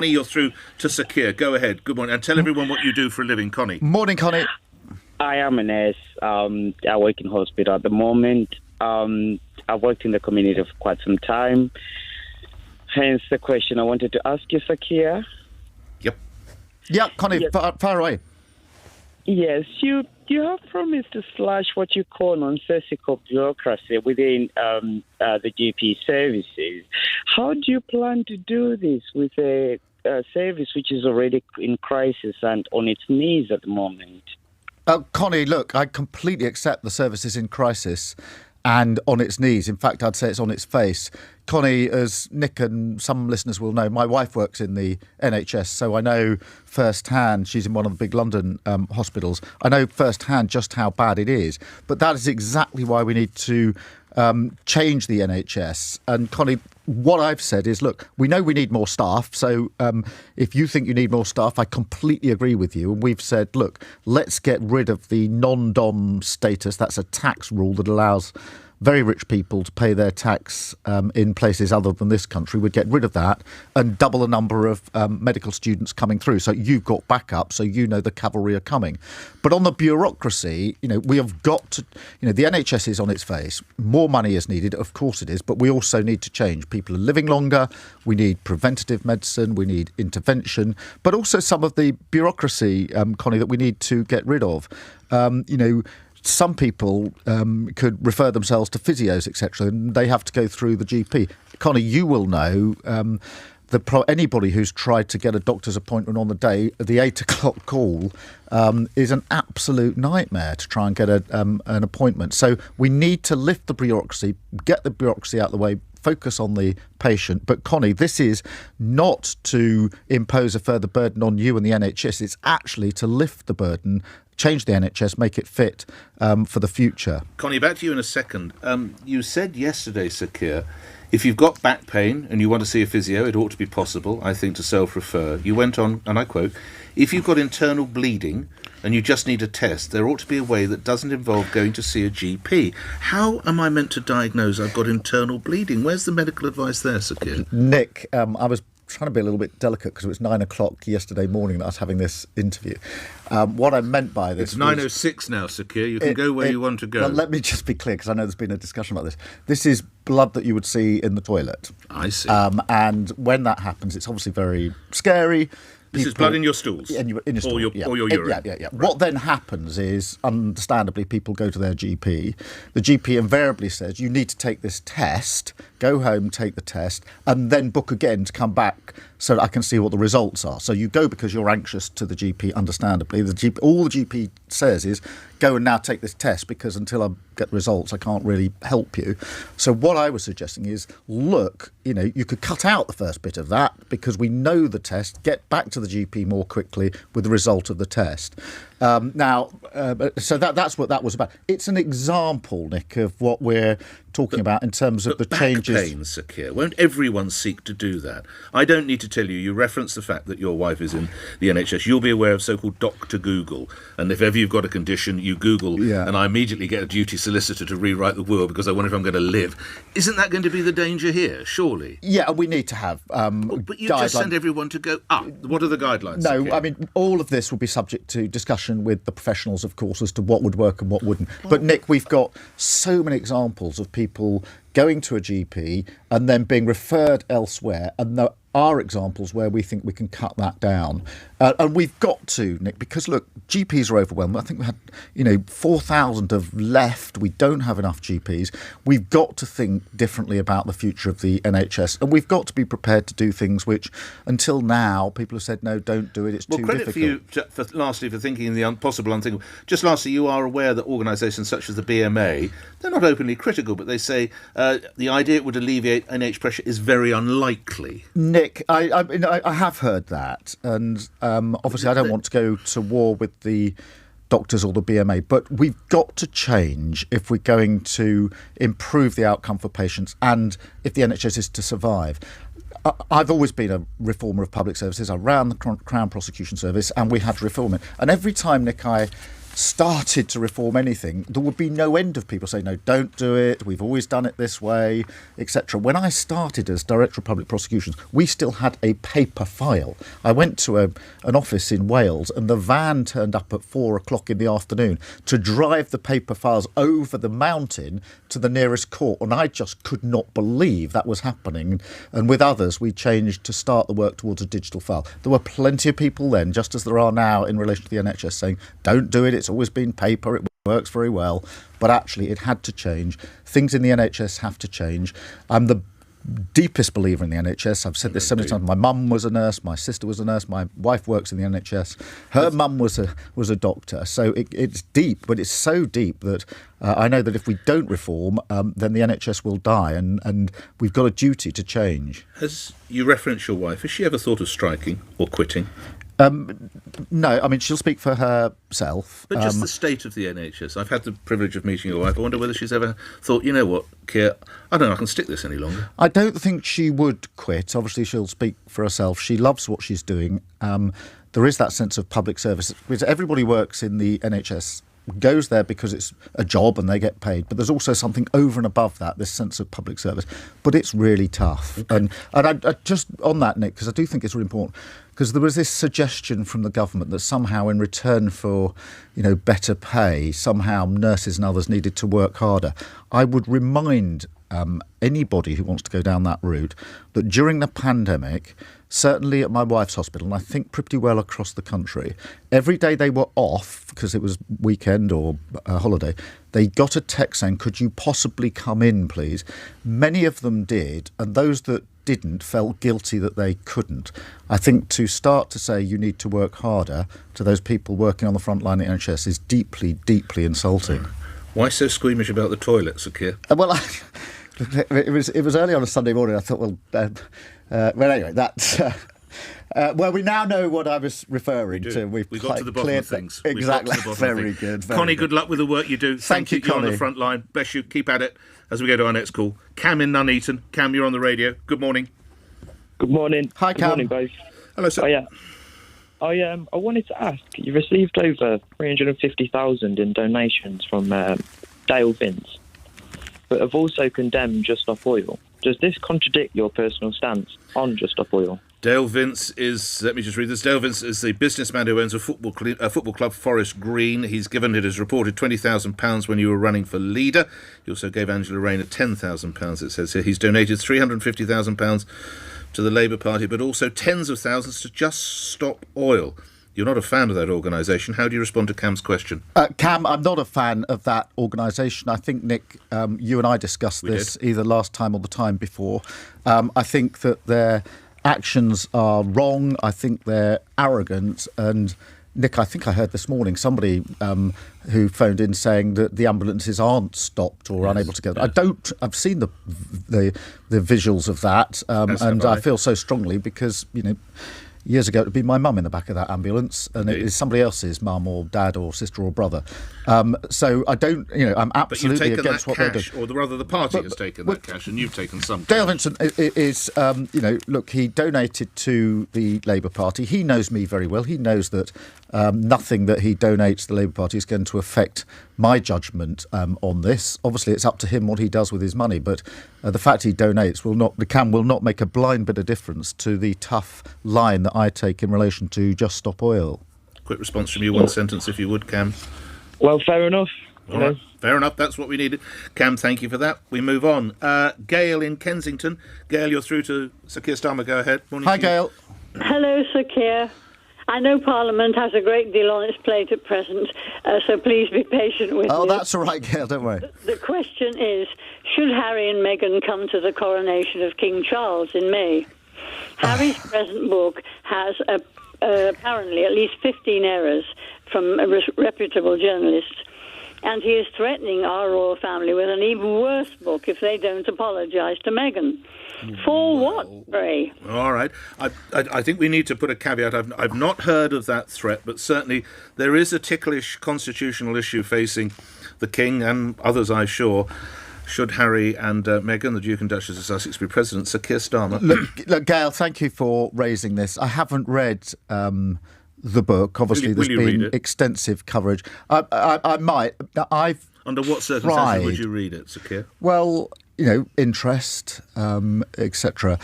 Connie, you're through to Sir Keir. Go ahead. Good morning. And tell everyone what you do for a living, Connie. Morning, Connie. I am a nurse. I work in hospital at the moment. I've worked in the community for quite some time. Hence the question I wanted to ask you, Sir Keir. Yep. Yeah, Connie, Yes. far away. Yes, you have promised to slash what you call nonsensical bureaucracy within the GP services. How do you plan to do this with a service which is already in crisis and on its knees at the moment? Connie, look, I completely accept the service is in crisis and on its knees. In fact, I'd say it's on its face. Connie, as Nick and some listeners will know, my wife works in the NHS, so I know firsthand, she's in one of the big London hospitals, I know firsthand just how bad it is. But that is exactly why we need to change the NHS. And Connie, what I've said is, look, we know we need more staff. So if you think you need more staff, I completely agree with you. And we've said, look, let's get rid of the non-dom status. That's a tax rule that allows very rich people to pay their tax in places other than this country. We'd get rid of that and double the number of medical students coming through. So you've got backup, so you know the cavalry are coming. But on the bureaucracy, we have got to, the NHS is on its face. More money is needed, of course it is, but we also need to change. People are living longer. We need preventative medicine. We need intervention, but also some of the bureaucracy, Connie, that we need to get rid of. Some people could refer themselves to physios, etc., and they have to go through the GP. Connie, you will know anybody who's tried to get a doctor's appointment on the day, the 8 o'clock call, is an absolute nightmare to try and get an appointment. So we need to lift the bureaucracy, get the bureaucracy out of the way, focus on the patient. But Connie, this is not to impose a further burden on you and the NHS. It's actually to lift the burden, change the NHS, make it fit for the future. Connie, back to you in a second. You said yesterday, Sir Keir, if you've got back pain and you want to see a physio, it ought to be possible, I think, to self-refer. You went on, and I quote, if you've got internal bleeding and you just need a test, there ought to be a way that doesn't involve going to see a GP. How am I meant to diagnose I've got internal bleeding? Where's the medical advice there, Sir Keir? Nick, I was trying to be a little bit delicate because it was 9 o'clock yesterday morning that I was having this interview. What I meant by this... It's 9:06 now, Sir Keir. You can go where you want to go. Well, let me just be clear, because I know there's been a discussion about this. This is blood that you would see in the toilet. I see. And when that happens, it's obviously very scary. This is blood in your stools? In your stool, or your urine? Yeah. Right. What then happens is, understandably, people go to their GP. The GP invariably says, you need to take this test, go home, take the test, and then book again to come back so that I can see what the results are. So you go because you're anxious to the GP, understandably. All the GP says is, go and now take this test, because until I get the results, I can't really help you. So what I was suggesting is, look, you could cut out the first bit of that because we know the test, get back to the GP more quickly with the result of the test. So that's what that was about. It's an example, Nick, of what we're talking about in terms of the changes. Back pain, Sir Keir. Won't everyone seek to do that? I don't need to tell you. You reference the fact that your wife is in the NHS. You'll be aware of so-called Dr. Google. And if ever you've got a condition, you Google, and I immediately get a duty solicitor to rewrite the will because I wonder if I'm going to live. Isn't that going to be the danger here, surely? Yeah, we need to have but you just send everyone to go up. What are the guidelines? No, Sir Keir? all of this will be subject to discussion with the professionals, of course, as to what would work and what wouldn't. But Nick, we've got so many examples of people going to a GP and then being referred elsewhere, and there are examples where we think we can cut that down. And we've got to, Nick, because, look, GPs are overwhelmed. I think we had, 4,000 have left. We don't have enough GPs. We've got to think differently about the future of the NHS, and we've got to be prepared to do things which, until now, people have said, no, don't do it, it's too difficult. Well, credit for you, lastly, for thinking the impossible unthinkable. Just lastly, you are aware that organisations such as the BMA, they're not openly critical, but they say the idea it would alleviate NH pressure is very unlikely. Nick, I have heard that, and obviously I don't want to go to war with the doctors or the BMA, but we've got to change if we're going to improve the outcome for patients and if the NHS is to survive. I've always been a reformer of public services. I ran the Crown Prosecution Service and we had to reform it. And every time, Nick, I started to reform anything, there would be no end of people saying, no, don't do it, we've always done it this way, etc. When I started as Director of Public Prosecutions, we still had a paper file. I went to an office in Wales and the van turned up at 4:00 in the afternoon to drive the paper files over the mountain to the nearest court, and I just could not believe that was happening. And with others, we changed to start the work towards a digital file. There were plenty of people then, just as there are now in relation to the NHS, saying, don't do it, it's always been paper, it works very well. But actually, it had to change. Things in the NHS have to change. I'm the deepest believer in the NHS. I've said this so many times. My mum was a nurse, my sister was a nurse, my wife works in the NHS. Her mum was a doctor. So it's deep, but it's so deep that I know that if we don't reform, then the NHS will die, and we've got a duty to change. Has you referenced your wife? Has she ever thought of striking or quitting? No, I mean, she'll speak for herself. But just the state of the NHS. I've had the privilege of meeting your wife. I wonder whether she's ever thought, you know what, Keir, I don't know, I can stick this any longer. I don't think she would quit. Obviously, she'll speak for herself. She loves what she's doing. There is that sense of public service. Because everybody works in the NHS goes there because it's a job and they get paid, but there's also something over and above that, this sense of public service. But it's really tough. Okay. And I just on that, Nick, because I do think it's really important, because there was this suggestion from the government that somehow in return for, better pay, somehow nurses and others needed to work harder. I would remind anybody who wants to go down that route that during the pandemic, certainly at my wife's hospital, and I think pretty well across the country, every day they were off, because it was weekend or a holiday, they got a text saying, could you possibly come in, please? Many of them did, and those that didn't felt guilty that they couldn't. I think to start to say you need to work harder to those people working on the front line at NHS is deeply, deeply insulting. Why so squeamish about the toilet, Sir Keir? Well, it was early on a Sunday morning. I thought, well, anyway, that's... well, we now know what I was referring to. We got to the bottom of things. Exactly. Very good. Connie, good luck with the work you do. Thank you, You're Connie. on the front line. Bless you. Keep at it as we go to our next call. Cam in Nuneaton. Cam, you're on the radio. Good morning. Good morning. Hi, Cam. Good morning, both. Hello, sir. Oh, yeah. I wanted to ask, you received over 350,000 in donations from Dale Vince, but have also condemned Just Stop Oil. Does this contradict your personal stance on Just Stop Oil? Dale Vince is, let me just read this, Dale Vince is the businessman who owns a football club, Forest Green. He's given it as reported £20,000 when you were running for leader. He also gave Angela Rayner £10,000, it says here. He's donated £350,000 to the Labour Party, but also tens of thousands to Just Stop Oil. You're not a fan of that organisation. How do you respond to Cam's question? Cam, I'm not a fan of that organisation. I think, Nick, you and I discussed this either last time or the time before. I think that their actions are wrong. I think they're arrogant. And, Nick, I think I heard this morning somebody who phoned in saying that the ambulances aren't stopped or unable to get. I've seen the visuals of that, and I feel so strongly because, years ago, it would be my mum in the back of that ambulance, and it is somebody else's mum or dad or sister or brother. So I don't, I'm absolutely against what they're doing. Or rather, the party has taken that cash, and you've taken some. Dale Vincent is, look, he donated to the Labour Party. He knows me very well. He knows that nothing that he donates to the Labour Party is going to affect my judgment on this. Obviously, it's up to him what he does with his money, but the fact he donates will not make a blind bit of difference to the tough line that I take in relation to Just Stop Oil. Quick response from you, one sentence if you would, Cam. Well, fair enough. All right. Fair enough, that's what we needed. Cam, thank you for that. We move on. Gail in Kensington. Gail, you're through to Sir Keir Starmer. Go ahead. Morning. Hi, Gail. Hello, Sir Keir. I know Parliament has a great deal on its plate at present, so please be patient with me. Oh, that's all right, Gail, don't worry. The question is, should Harry and Meghan come to the coronation of King Charles in May? Harry's present book has apparently at least 15 errors from reputable journalists, and he is threatening our royal family with an even worse book if they don't apologise to Meghan. For what, pray? All right. I think we need to put a caveat. I've not heard of that threat, but certainly there is a ticklish constitutional issue facing the King and others, I'm sure. Should Harry and Meghan, the Duke and Duchess of Sussex, be president? Sir Keir Starmer. Look, Gail, thank you for raising this. I haven't read the book. Obviously, Will there's you read been it? extensive coverage. I might. I've Under what circumstances tried. would you read it, Sir Keir? Well, interest, etc.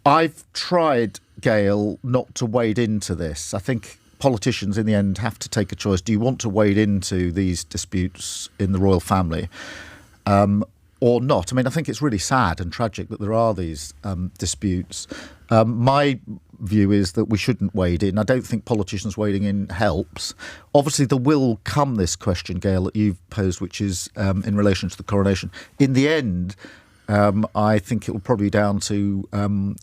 I've tried, Gail, not to wade into this. I think politicians in the end have to take a choice. Do you want to wade into these disputes in the royal family or not? I mean, I think it's really sad and tragic that there are these disputes. My view is that we shouldn't wade in. I don't think politicians wading in helps. Obviously, there will come this question, Gail, that you've posed, which is in relation to the coronation. In the end, I think it will probably be down to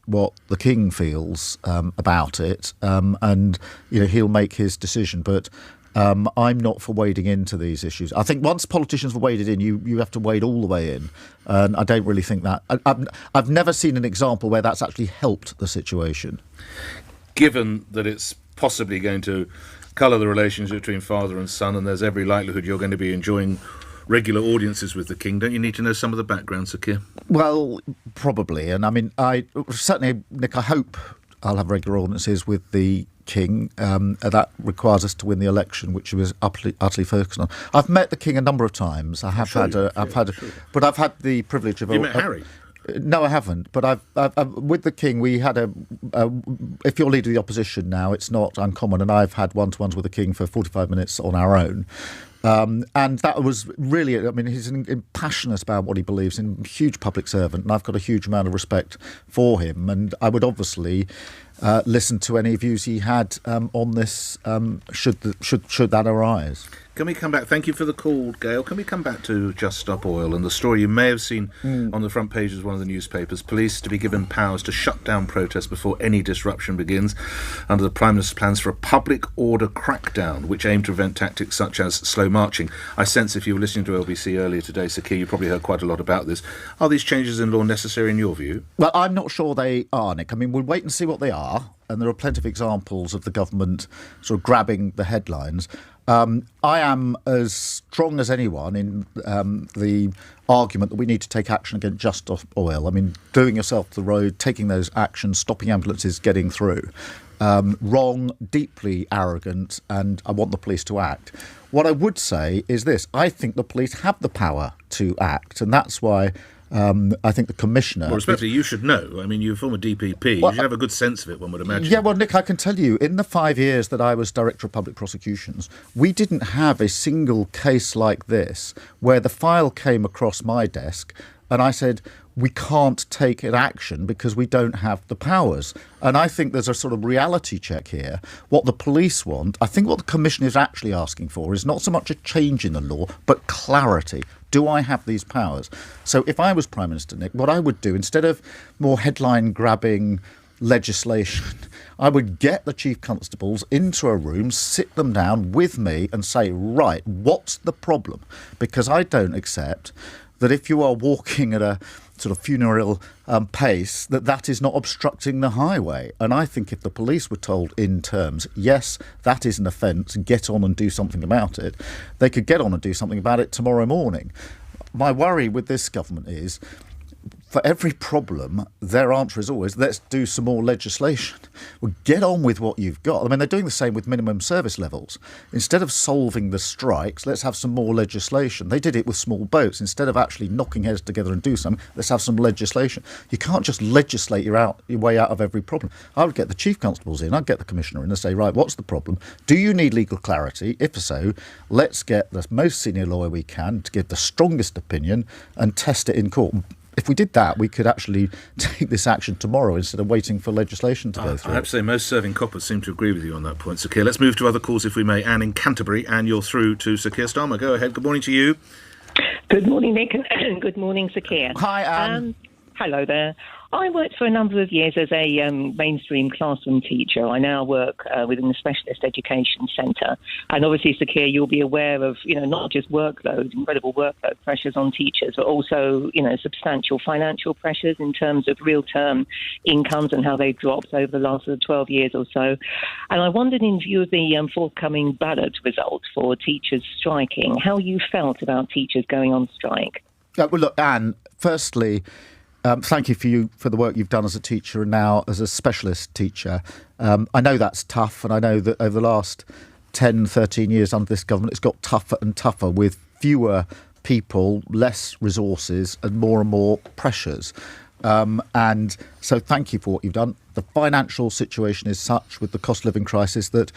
what the King feels about it, and he'll make his decision. But I'm not for wading into these issues. I think once politicians have waded in, you have to wade all the way in, and I don't really think that. I've never seen an example where that's actually helped the situation. Given that it's possibly going to colour the relationship between father and son, and there's every likelihood you're going to be enjoying regular audiences with the King, don't you need to know some of the background, Sir Keir? Well, probably. And I mean, I certainly, Nick, I hope I'll have regular audiences with the King. That requires us to win the election, which was utterly focused on. I've met the King a number of times. But I've had the privilege of. You met Harry? No, I haven't. But I've with the King, we had if you're leader of the opposition now, it's not uncommon, and I've had one-to-ones with the King for 45 minutes on our own. And that was really, I mean, he's passionate about what he believes in, huge public servant, and I've got a huge amount of respect for him. And I would obviously listen to any views he had on this, should that arise. Can we come back? Thank you for the call, Gail. Can we come back to Just Stop Oil and the story you may have seen on the front pages of one of the newspapers? Police to be given powers to shut down protests before any disruption begins under the Prime Minister's plans for a public order crackdown, which aim to prevent tactics such as slow marching. I sense if you were listening to LBC earlier today, Sir Keir, you probably heard quite a lot about this. Are these changes in law necessary in your view? Well, I'm not sure they are, Nick. I mean, we'll wait and see what they are. And there are plenty of examples of the government sort of grabbing the headlines. I am as strong as anyone in the argument that we need to take action against Just Stop Oil. I mean, doing yourself to the road, taking those actions, stopping ambulances getting through. Wrong, deeply arrogant, and I want the police to act. What I would say is this. I think the police have the power to act, and that's why I think the Commissioner... Well, respectfully, you should know. I mean, you're a former DPP. You should have a good sense of it, one would imagine. Yeah, well, Nick, I can tell you, in the 5 years that I was Director of Public Prosecutions, we didn't have a single case like this where the file came across my desk and I said, we can't take an action because we don't have the powers. And I think there's a sort of reality check here. What the police want, I think what the Commission is actually asking for is not so much a change in the law, but clarity. Do I have these powers? So if I was Prime Minister, Nick, what I would do, instead of more headline-grabbing legislation, I would get the chief constables into a room, sit them down with me and say, right, what's the problem? Because I don't accept that if you are walking at a sort of funereal pace, that is not obstructing the highway. And I think if the police were told in terms, yes, that is an offence, get on and do something about it, they could get on and do something about it tomorrow morning. My worry with this government is, for every problem, their answer is always, let's do some more legislation. Well, get on with what you've got. I mean, they're doing the same with minimum service levels. Instead of solving the strikes, let's have some more legislation. They did it with small boats. Instead of actually knocking heads together and do something, let's have some legislation. You can't just legislate your way out of every problem. I would get the chief constables in, I'd get the Commissioner in and say, right, what's the problem? Do you need legal clarity? If so, let's get the most senior lawyer we can to give the strongest opinion and test it in court. If we did that, we could actually take this action tomorrow instead of waiting for legislation to go through. I have to say, most serving coppers seem to agree with you on that point, Sir Keir. Let's move to other calls, if we may. Anne in Canterbury, and you're through to Sir Keir Starmer. Go ahead. Good morning to you. Good morning, Nick, and good morning, Sir Keir. Hi, Anne. Hello there. I worked for a number of years as a mainstream classroom teacher. I now work within the Specialist Education Centre. And obviously, Sir Keir, you'll be aware of, not just workload, incredible workload pressures on teachers, but also, substantial financial pressures in terms of real-term incomes and how they've dropped over the last 12 years or so. And I wondered, in view of the forthcoming ballot result for teachers striking, how you felt about teachers going on strike. Well, look, Anne, firstly, Thank you for the work you've done as a teacher and now as a specialist teacher. I know that's tough, and I know that over the last 10, 13 years under this government, it's got tougher and tougher with fewer people, less resources and more pressures. And so thank you for what you've done. The financial situation is such with the cost of living crisis that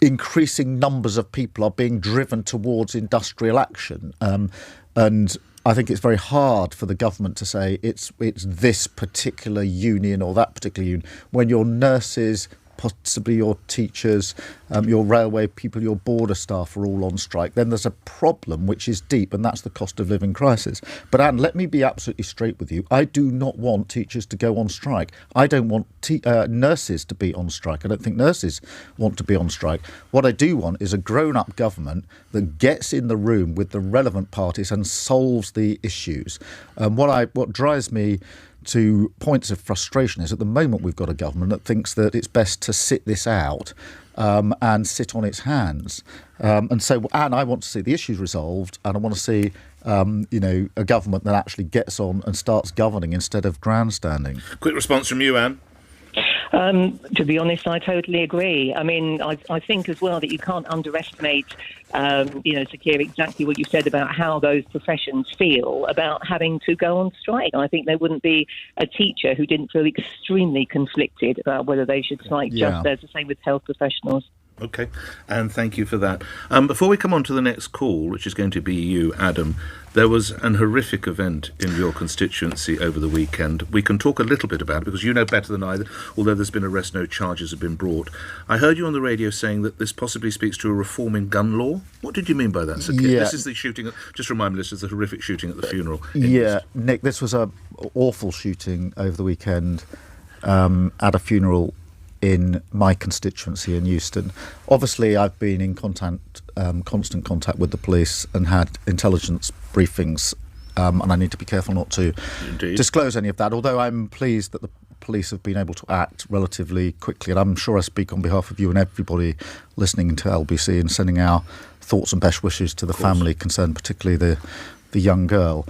increasing numbers of people are being driven towards industrial action. And I think it's very hard for the government to say it's this particular union or that particular union when your nurses, possibly your teachers, your railway people, your border staff are all on strike. Then there's a problem which is deep, and that's the cost of living crisis. But Anne, let me be absolutely straight with you. I do not want teachers to go on strike. I don't want nurses to be on strike. I don't think nurses want to be on strike. What I do want is a grown-up government that gets in the room with the relevant parties and solves the issues. What drives me to points of frustration is at the moment we've got a government that thinks that it's best to sit this out and sit on its hands. And so, Anne, I want to see the issues resolved, and I want to see a government that actually gets on and starts governing instead of grandstanding. Quick response from you, Anne. To be honest, I totally agree. I mean, I think as well that you can't underestimate, Keir, exactly what you said about how those professions feel about having to go on strike. I think there wouldn't be a teacher who didn't feel extremely conflicted about whether they should strike, just as the same with health professionals. OK, and thank you for that. Before we come on to the next call, which is going to be you, Adam, there was an horrific event in your constituency over the weekend. We can talk a little bit about it because you know better than I, although there's been arrest, no charges have been brought. I heard you on the radio saying that this possibly speaks to a reform in gun law. What did you mean by that, Sir Keir? This is the shooting, just remind me, this is the horrific shooting at the funeral. Nick, this was an awful shooting over the weekend at a funeral in my constituency in Euston. Obviously, I've been in constant contact with the police and had intelligence briefings, and I need to be careful not to disclose any of that, although I'm pleased that the police have been able to act relatively quickly, and I'm sure I speak on behalf of you and everybody listening to LBC and sending our thoughts and best wishes to the family concerned, particularly the young girl.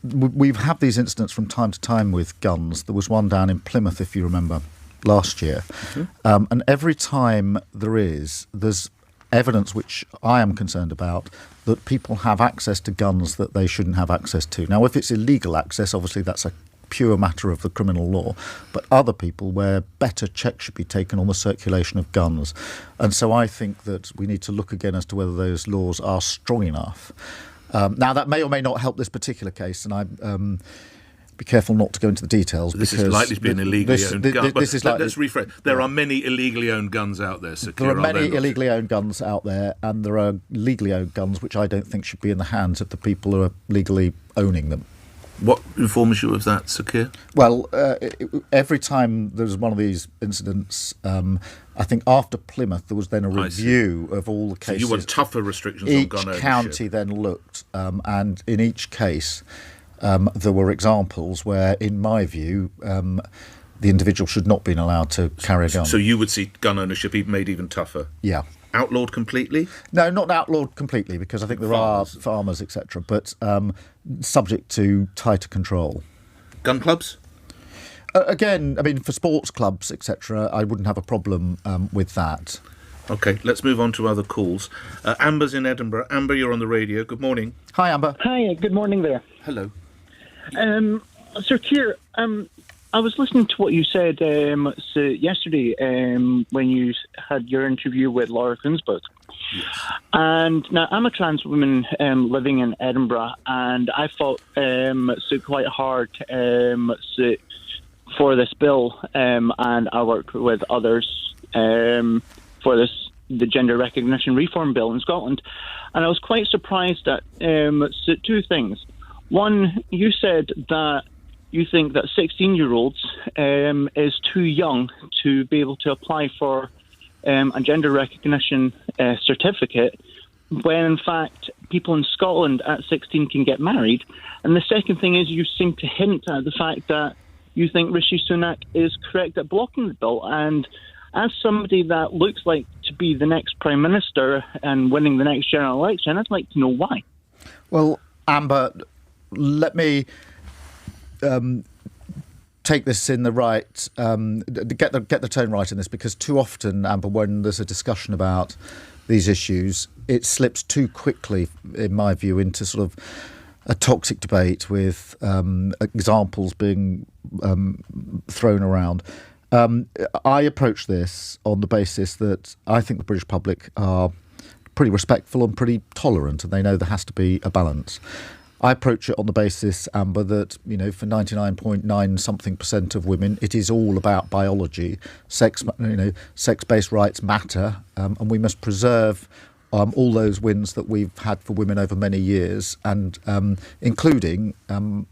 We've had these incidents from time to time with guns. There was one down in Plymouth, if you remember, last year. Mm-hmm. And every time there's evidence which I am concerned about that people have access to guns that they shouldn't have access to. Now, if it's illegal access, obviously that's a pure matter of the criminal law, but other people where better checks should be taken on the circulation of guns. And so I think that we need to look again as to whether those laws are strong enough. Now, that may or may not help this particular case, and I be careful not to go into the details. This is likely to be an illegally owned gun. Let's rephrase. There are many illegally owned guns out there, Sir Keir. There are many illegally owned guns out there, and there are legally owned guns which I don't think should be in the hands of the people who are legally owning them. What informs you of that, Sir Keir? Well, every time there's one of these incidents, I think after Plymouth, there was then a review of all the cases. So you want tougher restrictions on gun ownership? Each county then looked, and in each case, there were examples where, in my view, the individual should not have been allowed to carry a gun. So you would see gun ownership made even tougher? Yeah. Outlawed completely? No, not outlawed completely, because I think there are farmers, etc., but subject to tighter control. Gun clubs? Again, I mean, for sports clubs, etc., I wouldn't have a problem with that. OK, let's move on to other calls. Amber's in Edinburgh. Amber, you're on the radio. Good morning. Hi, Amber. Hi, good morning there. Hello. Sir Keir, I was listening to what you said yesterday when you had your interview with Laura Kunsberg. Yes. And now I'm a trans woman living in Edinburgh, and I fought quite hard for this bill, and I worked with others for the gender recognition reform bill in Scotland. And I was quite surprised at two things. One, you said that you think that 16-year-olds is too young to be able to apply for a gender recognition certificate, when in fact people in Scotland at 16 can get married. And the second thing is you seem to hint at the fact that you think Rishi Sunak is correct at blocking the bill. And as somebody that looks like to be the next Prime Minister and winning the next general election, I'd like to know why. Well, Amber, let me take this in the right, get the tone right in this, because too often, Amber, when there's a discussion about these issues, it slips too quickly, in my view, into sort of a toxic debate with examples being thrown around. I approach this on the basis that I think the British public are pretty respectful and pretty tolerant, and they know there has to be a balance. I approach it on the basis, Amber, that, for 99.9 something % of women, it is all about biology. Sex-based rights matter, and we must preserve all those wins that we've had for women over many years, and including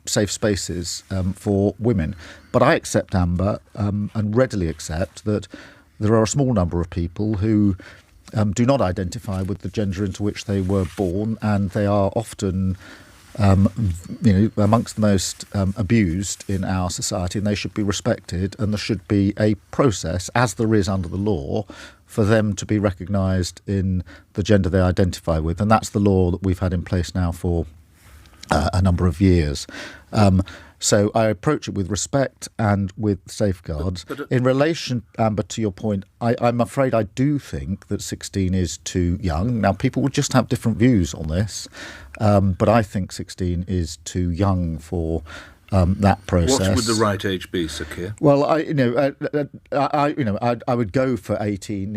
safe spaces for women. But I accept, Amber, and readily accept that there are a small number of people who do not identify with the gender into which they were born, and they are often amongst the most abused in our society, and they should be respected, and there should be a process, as there is under the law, for them to be recognised in the gender they identify with. And that's the law that we've had in place now for a number of years. So I approach it with respect and with safeguards. But in relation, Amber, to your point, I'm afraid I do think that 16 is too young. Now, people will just have different views on this, but I think 16 is too young for that process. What would the right age be, Sir Keir? Well, I would go for 18.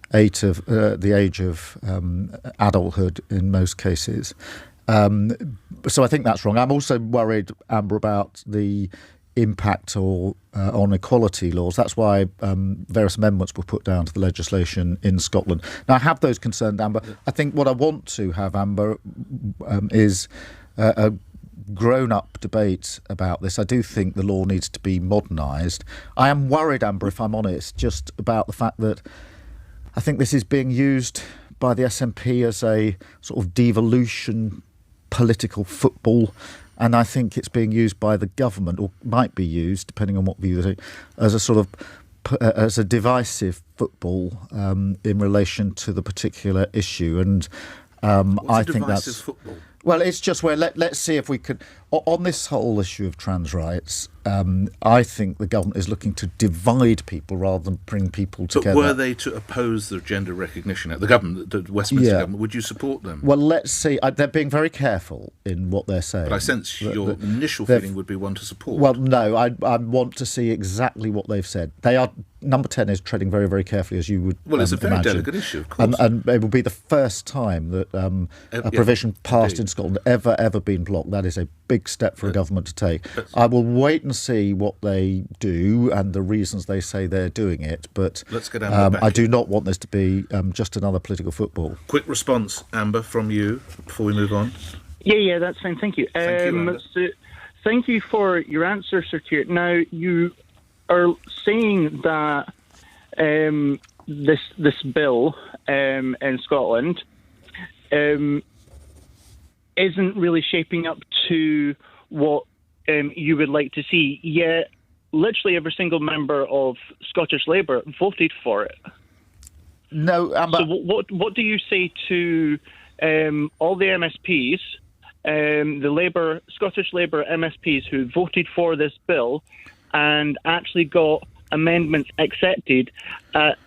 The age of adulthood in most cases. So I think that's wrong. I'm also worried, Amber, about the impact on equality laws. That's why various amendments were put down to the legislation in Scotland. Now, I have those concerns, Amber. I think what I want to have, Amber, is a grown-up debate about this. I do think the law needs to be modernised. I am worried, Amber, if I'm honest, just about the fact that I think this is being used by the SNP as a sort of devolution political football, and I think it's being used by the government, or might be used, depending on what view they take, as a sort of as a divisive football in relation to the particular issue. And I think that's football. Well, it's just where let's see if we could, on this whole issue of trans rights, I think the government is looking to divide people rather than bring people together. But were they to oppose the Gender Recognition Act, the government, the Westminster government, would you support them? Well, let's see. They're being very careful in what they're saying. But I sense your initial feeling would be one to support. Well, no, I want to see exactly what they've said. They are. Number 10 is treading very, very carefully, as you would imagine. Well, it's a very delicate issue, of course. And it will be the first time that a provision passed in Scotland ever been blocked. That is a big step for a government to take. I will wait and see what they do and the reasons they say they're doing it, but let's get Amber back I do not want this to be just another political football. Quick response, Amber, from you before we move on. Yeah, that's fine. Thank you. So, thank you for your answer, Sir Keir. Now, you are saying that this bill in Scotland isn't really shaping up to what you would like to see. Yet, literally every single member of Scottish Labour voted for it. No, Amber. So what do you say to all the MSPs, the Scottish Labour MSPs who voted for this bill and actually got amendments accepted at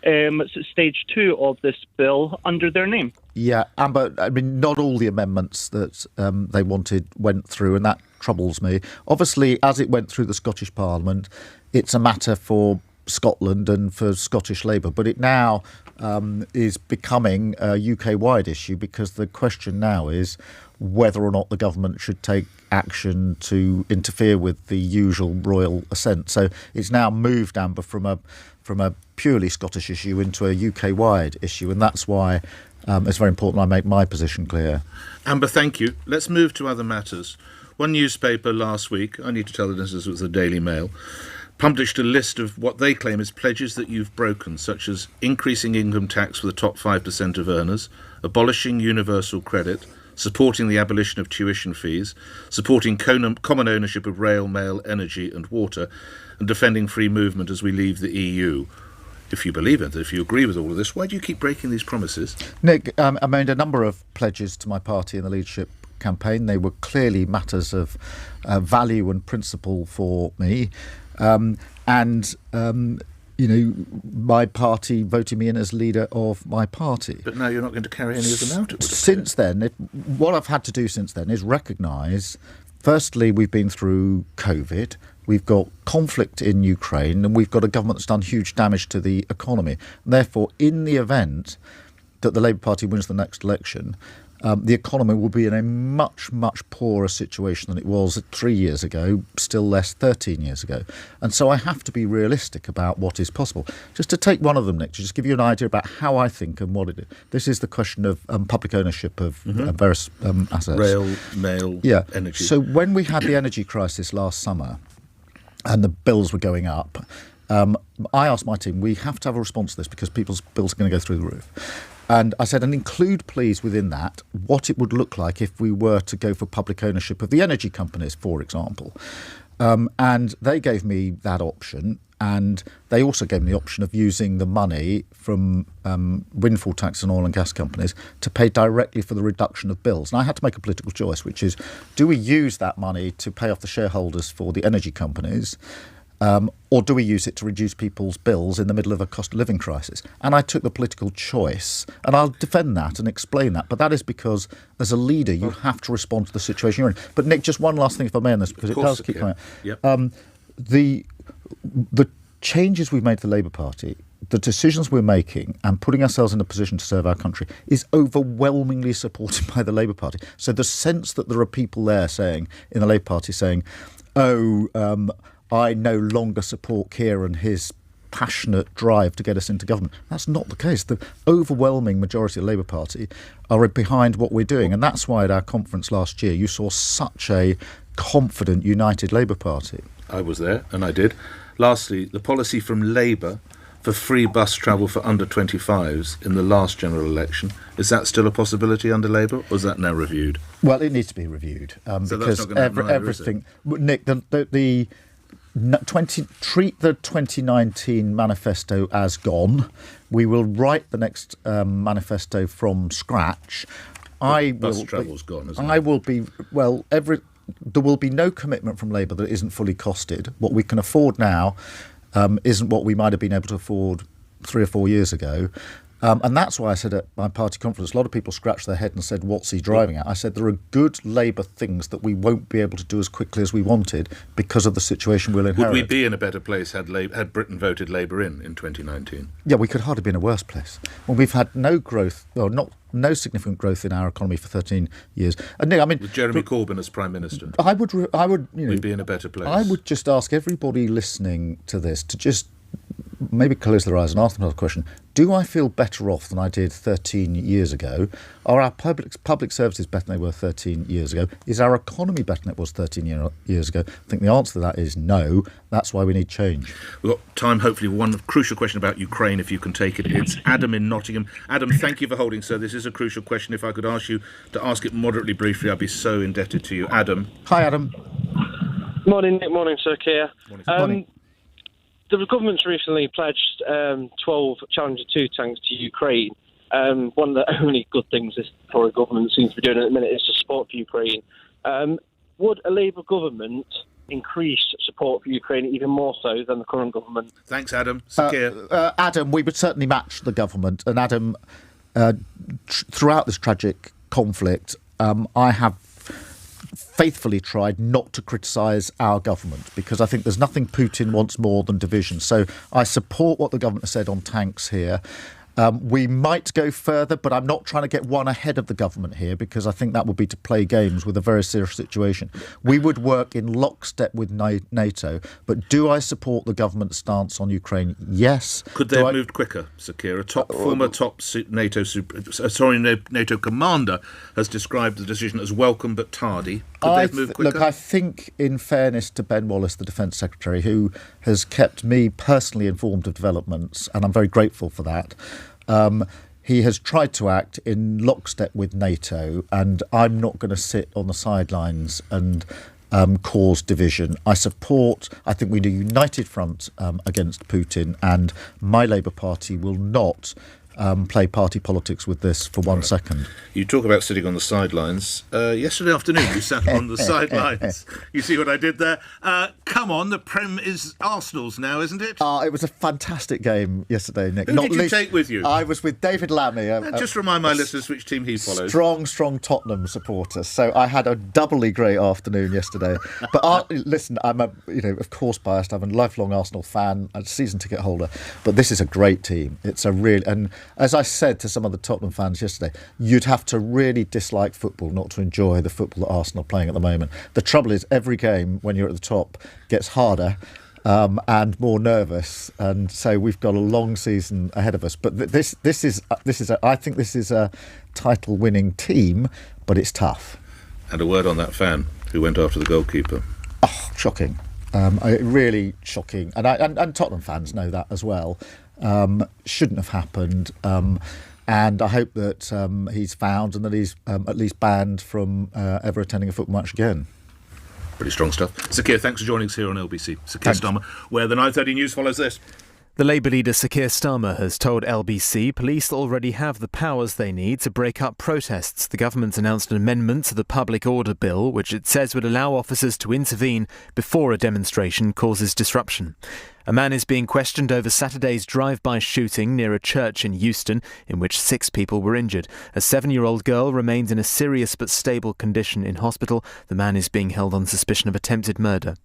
stage 2 of this bill under their name? Yeah, Amber, I mean, not all the amendments that they wanted went through, and that troubles me. Obviously, as it went through the Scottish Parliament, it's a matter for Scotland and for Scottish Labour, but it now is becoming a UK-wide issue, because the question now is whether or not the government should take action to interfere with the usual royal assent. So it's now moved, Amber, from a purely Scottish issue into a UK-wide issue, and that's why it's very important I make my position clear. Amber, thank you. Let's move to other matters. One newspaper last week, I need to tell the listeners it was the Daily Mail, published a list of what they claim is pledges that you've broken, such as increasing income tax for the top 5% of earners, abolishing universal credit, supporting the abolition of tuition fees, supporting common ownership of rail, mail, energy and water, and defending free movement as we leave the EU. If you believe it, if you agree with all of this, why do you keep breaking these promises? Nick, I made a number of pledges to my party in the leadership campaign. They were clearly matters of value and principle for me. My party voted me in as leader of my party. But now you're not going to carry any of them out? Since then, what I've had to do since then is recognise, firstly, we've been through COVID, we've got conflict in Ukraine, and we've got a government that's done huge damage to the economy. And therefore, in the event that the Labour Party wins the next election, the economy will be in a much, much poorer situation than it was 3 years ago, still less 13 years ago. And so I have to be realistic about what is possible. Just to take one of them, Nick, to just give you an idea about how I think and what it is. This is the question of public ownership of various assets. Rail, mail, energy. So when we had the energy crisis last summer and the bills were going up, I asked my team, we have to have a response to this because people's bills are going to go through the roof. And I said, and include, please, within that, what it would look like if we were to go for public ownership of the energy companies, for example. And they gave me that option. And they also gave me the option of using the money from windfall tax on oil and gas companies to pay directly for the reduction of bills. And I had to make a political choice, which is, do we use that money to pay off the shareholders for the energy companies? Or do we use it to reduce people's bills in the middle of a cost of living crisis? And I took the political choice, and I'll defend that and explain that. But that is because, as a leader, you have to respond to the situation you're in. But Nick, just one last thing, if I may, on this, because it does keep coming out. Yep. The changes we've made to the Labour Party, the decisions we're making and putting ourselves in a position to serve our country is overwhelmingly supported by the Labour Party. So the sense that there are people there saying, in the Labour Party, saying, I no longer support Keir and his passionate drive to get us into government. That's not the case. The overwhelming majority of the Labour Party are behind what we're doing. And that's why at our conference last year, you saw such a confident, united Labour Party. I was there, and I did. Lastly, the policy from Labour for free bus travel for under 25s in the last general election, is that still a possibility under Labour, or is that now reviewed? Well, it needs to be reviewed. So because that's not going to happen either, is it? Nick, treat the 2019 manifesto as gone. We will write the next manifesto from scratch. Bus travel's gone, isn't it? I will be, there will be no commitment from Labour that isn't fully costed. What we can afford now isn't what we might have been able to afford 3 or 4 years ago. And that's why I said at my party conference, a lot of people scratched their head and said, what's he driving at? I said, there are good Labour things that we won't be able to do as quickly as we wanted because of the situation we'll inherit. Would we be in a better place had Britain voted Labour in 2019? Yeah, we could hardly be in a worse place. Well, we've had no growth, no significant growth in our economy for 13 years. And Nick, with Jeremy Corbyn as Prime Minister, we'd be in a better place. I would just ask everybody listening to this to just maybe close their eyes and ask themselves a question. Do I feel better off than I did 13 years ago? Are our public services better than they were 13 years ago? Is our economy better than it was 13 years ago? I think the answer to that is no. That's why we need change. We've got time, hopefully, one crucial question about Ukraine, if you can take it. It's Adam in Nottingham. Adam, thank you for holding, sir. This is a crucial question. If I could ask you to ask it moderately briefly, I'd be so indebted to you. Adam. Hi, Adam. Morning, Nick. Morning, Sir Keir. Morning. The government's recently pledged 12 Challenger 2 tanks to Ukraine. One of the only good things this Tory government seems to be doing at the minute is to support for Ukraine. Would a Labour government increase support for Ukraine even more so than the current government? Thanks, Adam. Sir Keir. Adam, we would certainly match the government. And Adam, throughout this tragic conflict, I have faithfully tried not to criticise our government because I think there's nothing Putin wants more than division. So I support what the government has said on tanks here. We might go further, but I'm not trying to get one ahead of the government here because I think that would be to play games with a very serious situation. We would work in lockstep with NATO, but do I support the government's stance on Ukraine? Yes. Could they have moved quicker, Sir Keir? Former top NATO commander has described the decision as welcome but tardy. Could they have moved quicker? Look, I think, in fairness to Ben Wallace, the Defence Secretary, who has kept me personally informed of developments, and I'm very grateful for that, he has tried to act in lockstep with NATO, and I'm not going to sit on the sidelines and cause division. I think we need a united front against Putin, and my Labour Party will not play party politics with this for 1 second. You talk about sitting on the sidelines. Yesterday afternoon, you sat on the sidelines. You see what I did there? Come on, the Prem is Arsenal's now, isn't it? It was a fantastic game yesterday, Nick. Who did you take with you? I was with David Lammy. Just remind my listeners which team he follows. Strong Tottenham supporter. So I had a doubly great afternoon yesterday. But listen, I'm of course biased. I'm a lifelong Arsenal fan, a season ticket holder. But this is a great team. It's a real, and as I said to some of the Tottenham fans yesterday, you'd have to really dislike football not to enjoy the football that Arsenal are playing at the moment. The trouble is, every game when you're at the top gets harder. And more nervous, and so we've got a long season ahead of us. But I think this is a title-winning team, but it's tough. And a word on that fan who went after the goalkeeper. Oh, shocking! Really shocking, and Tottenham fans know that as well. Shouldn't have happened. And I hope that he's found and that he's at least banned from ever attending a football match again. Pretty strong stuff. Sir Keir, thanks for joining us here on LBC. Sir Keir Starmer, where the 9:30 news follows this. The Labour leader Sir Keir Starmer has told LBC police already have the powers they need to break up protests. The government announced an amendment to the Public Order Bill, which it says would allow officers to intervene before a demonstration causes disruption. A man is being questioned over Saturday's drive-by shooting near a church in Euston, in which 6 people were injured. A 7-year-old girl remains in a serious but stable condition in hospital. The man is being held on suspicion of attempted murder.